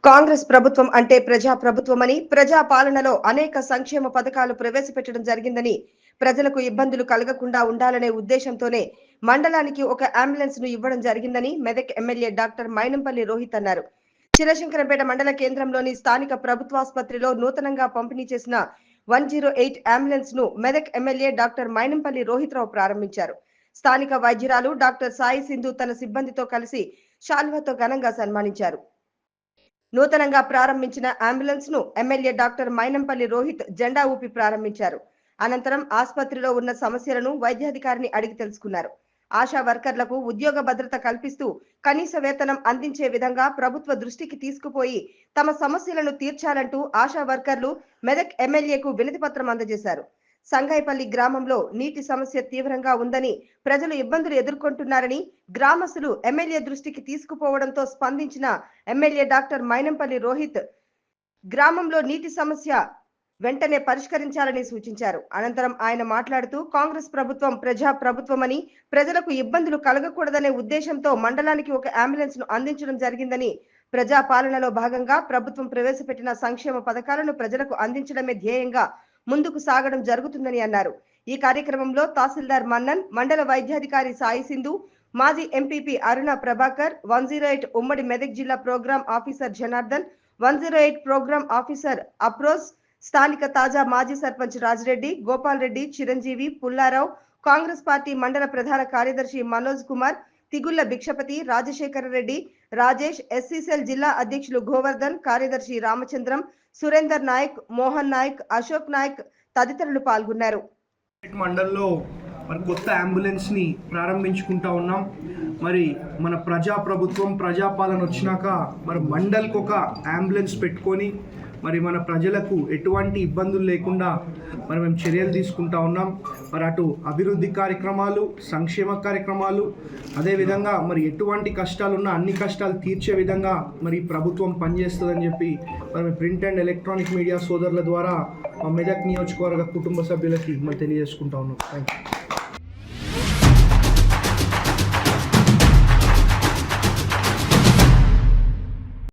కాంగ్రెస్ ప్రభుత్వం అంటే ప్రజా ప్రభుత్వమని, ప్రజా పాలనలో అనేక సంక్షేమ పథకాలు ప్రవేశపెట్టడం జరిగిందని, ప్రజలకు ఇబ్బందులు కలగకుండా ఉండాలనే ఉద్దేశంతోనే మండలానికి ఒక అంబులెన్స్ ను ఇవ్వడం జరిగిందని మెదక్ ఎమ్మెల్యే డాక్టర్ మైనంపల్లి రోహిత్ అన్నారు. చినశంకరంపేట మండల కేంద్రంలోని స్థానిక ప్రభుత్వాసుపత్రిలో నూతనంగా పంపిణీ చేసిన 108 అంబులెన్స్ ను మెదక్ ఎమ్మెల్యే డాక్టర్ మైనంపల్లి రోహిత్ రావు ప్రారంభించారు. స్థానిక వైద్యురాలు డాక్టర్ సాయి సింధు తన సిబ్బందితో కలిసి శాల్వాతో ఘనంగా సన్మానించారు. నూతనంగా ప్రారంభించిన అంబులెన్స్ ను ఎమ్మెల్యే డాక్టర్ మైనంపల్లి రోహిత్ జెండా ఊపి ప్రారంభించారు. అనంతరం ఆసుపత్రిలో ఉన్న సమస్యలను వైద్యాధికారిని అడిగి తెలుసుకున్నారు. ఆశా వర్కర్లకు ఉద్యోగ భద్రత కల్పిస్తూ కనీస వేతనం అందించే విధంగా ప్రభుత్వ దృష్టికి తీసుకుపోయి తమ సమస్యలను తీర్చాలంటూ ఆశా వర్కర్లు మెదక్ ఎమ్మెల్యేకు వినతి పత్రం అందజేశారు. సంగైపల్లి గ్రామంలో నీటి సమస్య తీవ్రంగా ఉందని, ప్రజలు ఇబ్బందులు ఎదుర్కొంటున్నారని గ్రామస్తులు ఎమ్మెల్యే దృష్టికి తీసుకుపోవడంతో స్పందించిన ఎమ్మెల్యే డాక్టర్ మైనంపల్లి రోహిత్ గ్రామంలో నీటి సమస్య వెంటనే పరిష్కరించాలని సూచించారు. అనంతరం ఆయన మాట్లాడుతూ కాంగ్రెస్ ప్రభుత్వం ప్రజా ప్రభుత్వమని, ప్రజలకు ఇబ్బందులు కలగకూడదనే ఉద్దేశంతో మండలానికి ఒక అంబులెన్స్ ను అందించడం జరిగిందని, ప్రజా పాలనలో భాగంగా ప్రభుత్వం ప్రవేశపెట్టిన సంక్షేమ పథకాలను ప్రజలకు అందించడమే ధ్యేయంగా ముందుకు సాగడం జరుగుతుందని అన్నారు. ఈ కార్యక్రమంలో తహసీల్దార్ మన్నన్, మండల వైద్యాధికారి సాయి సింధు, మాజీ ఎంపీపీ అరుణ ప్రభాకర్, 108 ఉమ్మడి మెదక్ జిల్లా programme officer Janardhan, 108 programme officer Afroz, స్థానిక తాజా మాజీ సర్పంచ్ రాజిరెడ్డి, గోపాల్ రెడ్డి, చిరంజీవి, పుల్లారావు, కాంగ్రెస్ పార్టీ మండల ప్రధాన కార్యదర్శి మనోజ్ కుమార్, తిగుళ్ల భిక్షపతి, రాజశేఖర రెడ్డి, రాజేష్, ఎస్సీసెల్ జిల్లా అధ్యక్షులు గోవర్ధన్, కార్యదర్శి రామచంద్రం, సురేందర్ నాయక్, మోహన్ నాయక్, అశోక్ నాయక్ తదితరులు పాల్గొన్నారు. మండల్లో మరి కొత్త అంబులెన్స్ ని ప్రారంభించుకుంటా ఉన్నాం. మరి మన ప్రజా ప్రభుత్వం ప్రజాపాలన వచ్చినాక మరి మండల్కి ఒక అంబులెన్స్ పెట్టుకొని మరి మన ప్రజలకు ఎటువంటి ఇబ్బందులు లేకుండా మరి మేము చర్యలు తీసుకుంటా ఉన్నాం. మరి అటు అభివృద్ధి కార్యక్రమాలు, సంక్షేమ కార్యక్రమాలు, అదేవిధంగా మరి ఎటువంటి కష్టాలు ఉన్నా అన్ని కష్టాలు తీర్చే విధంగా మరి ప్రభుత్వం పనిచేస్తుందని చెప్పి మరి ప్రింట్ అండ్ ఎలక్ట్రానిక్ మీడియా సోదరుల ద్వారా మా మెదక్ నియోజకవర్గ కుటుంబ సభ్యులకి మరి తెలియజేసుకుంటా ఉన్నాం. Thank you.